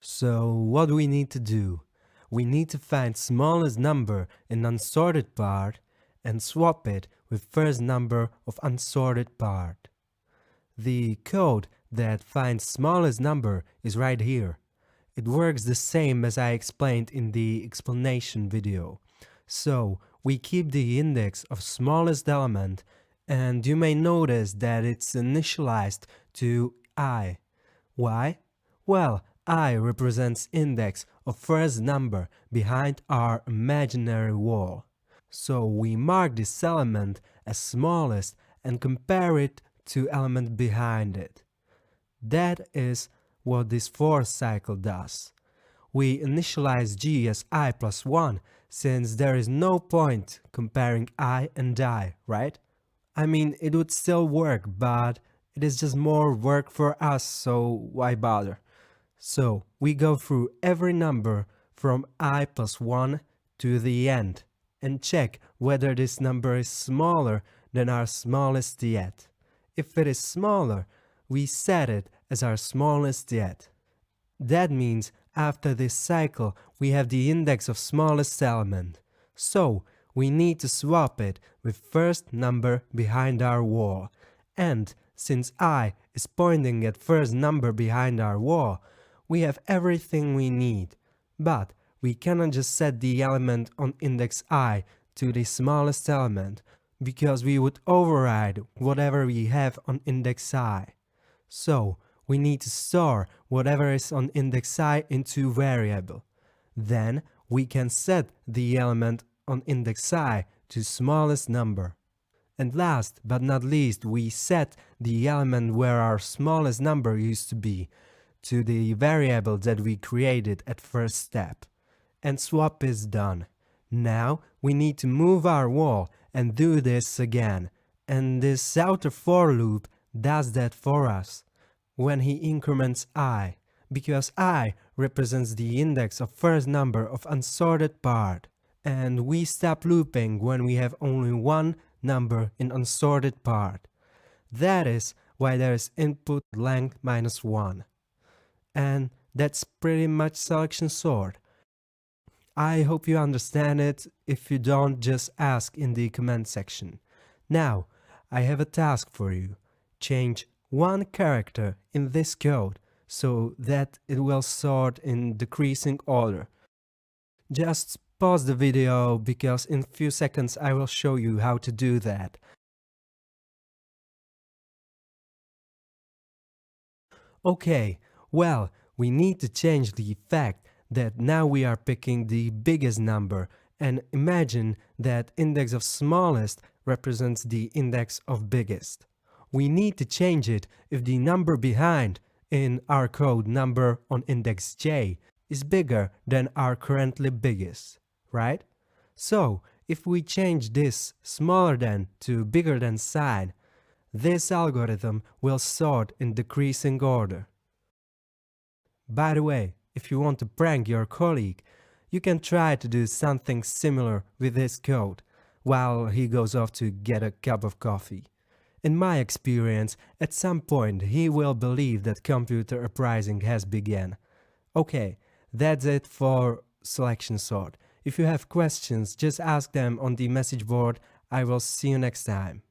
So what do we need to do? We need to find smallest number in unsorted part and swap it with first number of unsorted part. The code that finds smallest number is right here. It works the same as I explained in the explanation video. So we keep the index of smallest element, and you may notice that it's initialized to I. Why? Well, I represents index of first number behind our imaginary wall. So we mark this element as smallest and compare it to element behind it. That is what this for cycle does. We initialize g as I plus 1 since there is no point comparing I and I, right? I mean, it would still work, but it is just more work for us, so why bother? So we go through every number from I plus 1 to the end and check whether this number is smaller than our smallest yet. If it is smaller, we set it as our smallest yet. That means after this cycle we have the index of smallest element. So we need to swap it with first number behind our wall. And since I is pointing at first number behind our wall, we have everything we need. But we cannot just set the element on index I to the smallest element, because we would override whatever we have on index I. So we need to store whatever is on index I into variable. Then we can set the element on index I to smallest number. And last but not least, we set the element where our smallest number used to be to the variable that we created at first step. And swap is done. Now we need to move our wall and do this again. And this outer for loop does that for us when he increments I, because I represents the index of first number of unsorted part. And we stop looping when we have only one number in unsorted part. That is why there is input length minus 1. And that's pretty much selection sort. I hope you understand it. If you don't, just ask in the comment section. Now, I have a task for you. Change one character in this code so that it will sort in decreasing order. Just pause the video because in a few seconds I will show you how to do that. Okay, well, we need to change the fact that now we are picking the biggest number, and imagine that index of smallest represents the index of biggest. We need to change it if the number behind in our code number on index j is bigger than our currently biggest, right? So if we change this smaller than to bigger than sign, this algorithm will sort in decreasing order. By the way, if you want to prank your colleague, you can try to do something similar with this code while he goes off to get a cup of coffee. In my experience, at some point he will believe that computer uprising has begun. Okay, that's it for selection sort. If you have questions, just ask them on the message board. I will see you next time.